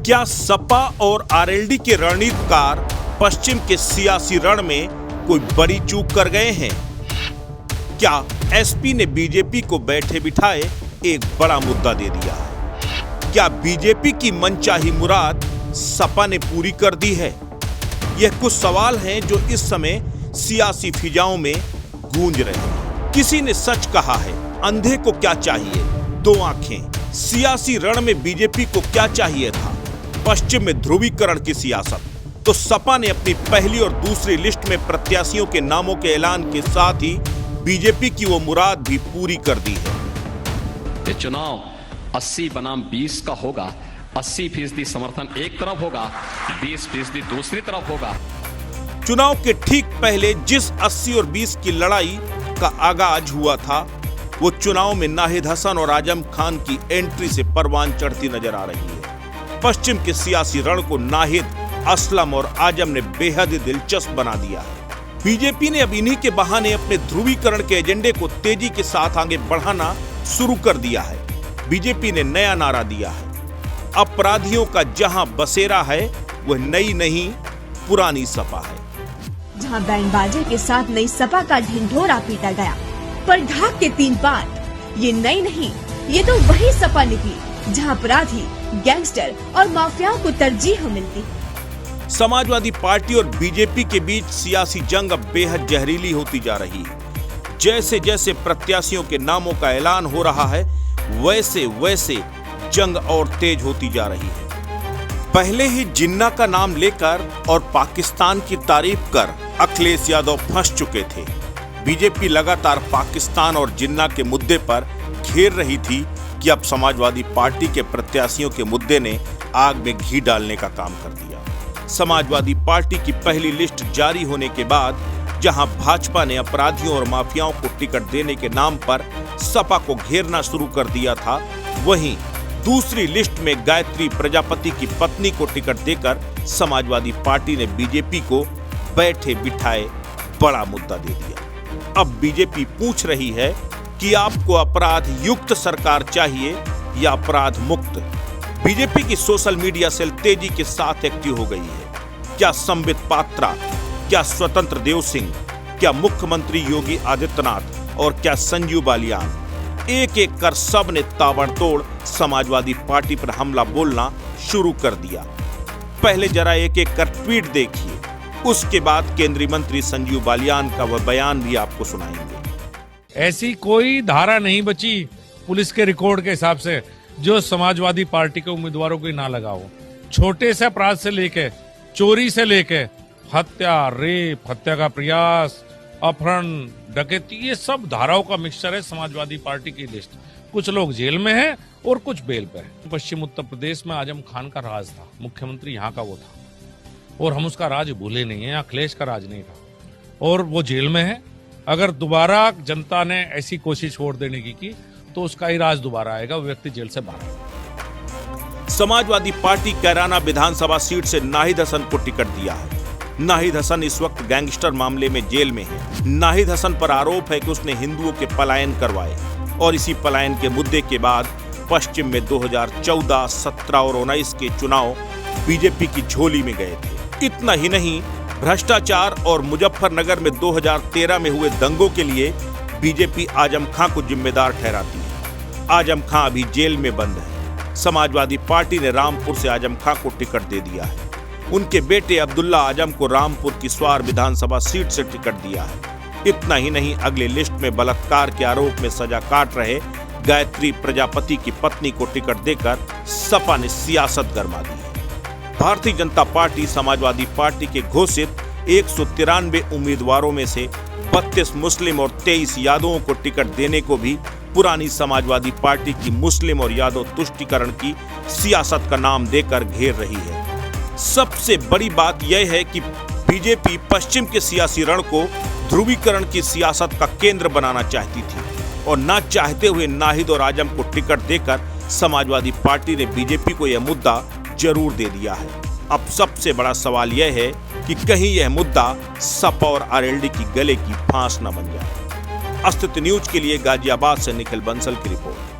क्या सपा और आरएलडी के रणनीतिकार पश्चिम के सियासी रण में कोई बड़ी चूक कर गए हैं? क्या एसपी ने बीजेपी को बैठे बिठाए एक बड़ा मुद्दा दे दिया है? क्या बीजेपी की मनचाही मुराद सपा ने पूरी कर दी है? यह कुछ सवाल हैं जो इस समय सियासी फिजाओं में गूंज रहे हैं। किसी ने सच कहा है, अंधे को क्या चाहिए, दो आंखें। सियासी रण में बीजेपी को क्या चाहिए था? पश्चिम में ध्रुवीकरण की सियासत। तो सपा ने अपनी पहली और दूसरी लिस्ट में प्रत्याशियों के नामों के ऐलान के साथ ही बीजेपी की वो मुराद भी पूरी कर दी है। ये चुनाव 80 बनाम 20 का होगा। 80% समर्थन एक तरफ होगा, 20% दूसरी तरफ होगा। चुनाव के ठीक पहले जिस 80 और 20 की लड़ाई का आगाज हुआ था, वो चुनाव में नाहिद हसन और आजम खान की एंट्री से परवान चढ़ती नजर आ रही है। पश्चिम के सियासी रण को नाहिद, असलम और आजम ने बेहद दिलचस्प बना दिया है। बीजेपी ने अब इन्हीं के बहाने अपने ध्रुवीकरण के एजेंडे को तेजी के साथ आगे बढ़ाना शुरू कर दिया है। बीजेपी ने नया नारा दिया है, अपराधियों का जहां बसेरा है वह नई नहीं पुरानी सपा है। जहां बैंड बाजे के साथ नई सपा का ढिंढोरा पीटा गया, पर ढाक के 3 पार्ट। ये नई नहीं, ये तो वही सपा निकली जहां अपराधी, गैंगस्टर और माफियाओं को तरजीह मिलती। समाजवादी पार्टी और बीजेपी के बीच सियासी जंग अब बेहद जहरीली होती जा रही है। जैसे जैसे प्रत्याशियों के नामों का ऐलान हो रहा है, वैसे वैसे जंग और तेज होती जा रही है। पहले ही जिन्ना का नाम लेकर और पाकिस्तान की तारीफ कर अखिलेश यादव फंस चुके थे। बीजेपी लगातार पाकिस्तान और जिन्ना के मुद्दे पर घेर रही थी कि अब समाजवादी पार्टी के प्रत्याशियों के मुद्दे ने आग में घी डालने का काम कर दिया। समाजवादी पार्टी की पहली लिस्ट जारी होने के बाद जहां भाजपा ने अपराधियों और माफियाओं को टिकट देने के नाम पर सपा को घेरना शुरू कर दिया था, वहीं दूसरी लिस्ट में गायत्री प्रजापति की पत्नी को टिकट देकर समाजवादी पार्टी ने बीजेपी को बैठे बिठाए बड़ा मुद्दा दे दिया। अब बीजेपी पूछ रही है कि आपको अपराध युक्त सरकार चाहिए या अपराध मुक्त। बीजेपी की सोशल मीडिया सेल तेजी के साथ एक्टिव हो गई है। क्या संबित पात्रा, क्या स्वतंत्र देव सिंह, क्या मुख्यमंत्री योगी आदित्यनाथ और क्या संजीव बालियान, एक एक कर सब ने ताबड़तोड़ समाजवादी पार्टी पर हमला बोलना शुरू कर दिया। पहले जरा एक एक कर ट्वीट देखिए, उसके बाद केंद्रीय मंत्री संजीव बालियान का वह बयान भी आपको सुनाएंगे। ऐसी कोई धारा नहीं बची पुलिस के रिकॉर्ड के हिसाब से जो समाजवादी पार्टी के उम्मीदवारों को ना लगा हो। छोटे से अपराध से लेके चोरी से लेके हत्या, रेप, हत्या का प्रयास, अपहरण, डकैती, ये सब धाराओं का मिक्सचर है समाजवादी पार्टी की लिस्ट। कुछ लोग जेल में हैं और कुछ बेल पे हैं। पश्चिम उत्तर प्रदेश में आजम खान का राज था, मुख्यमंत्री यहाँ का वो था और हम उसका राज भूले नहीं है। अखिलेश का राज नहीं था और वो जेल में है। अगर दोबारा जनता ने ऐसी कोशिश छोड़ देने की तो उसका ही राज दोबारा आएगा, वो व्यक्ति जेल से बाहर आएगा। समाजवादी पार्टी कैराना विधानसभा सीट से नाहिद हसन को टिकट दिया है। नाहिद हसन इस वक्त गैंगस्टर मामले में जेल में है। नाहिद हसन पर आरोप है कि उसने हिंदुओं के पलायन करवाए और इसी पलायन के मुद्दे के बाद पश्चिम में 2014, 17 और 19 के चुनाव बीजेपी की झोली में गए थे। इतना ही नहीं, भ्रष्टाचार और मुजफ्फरनगर में 2013 में हुए दंगों के लिए बीजेपी आजम खां को जिम्मेदार ठहराती है। आजम खां अभी जेल में बंद है। समाजवादी पार्टी ने रामपुर से आजम खां को टिकट दे दिया है। उनके बेटे अब्दुल्ला आजम को रामपुर की स्वार विधानसभा सीट से टिकट दिया है। इतना ही नहीं, अगले लिस्ट में बलात्कार के आरोप में सजा काट रहे गायत्री प्रजापति की पत्नी को टिकट देकर सपा ने सियासत गरमा दी है। भारतीय जनता पार्टी समाजवादी पार्टी के घोषित 193 उम्मीदवारों में से 32 मुस्लिम और 23 यादवों को टिकट देने को भी पुरानी समाजवादी पार्टी की मुस्लिम और यादव तुष्टीकरण की सियासत का नाम देकर घेर रही है। सबसे बड़ी बात यह है कि बीजेपी पश्चिम के सियासी रण को ध्रुवीकरण की सियासत का केंद्र बनाना चाहती थी और ना चाहते हुए नाहिद और आजम को टिकट देकर समाजवादी पार्टी ने बीजेपी को यह मुद्दा जरूर दे दिया है। अब सबसे बड़ा सवाल यह है कि कहीं यह मुद्दा सपा और आरएलडी की गले की फांस न बन जाए। अस्तित्व न्यूज के लिए गाजियाबाद से निखिल बंसल की रिपोर्ट।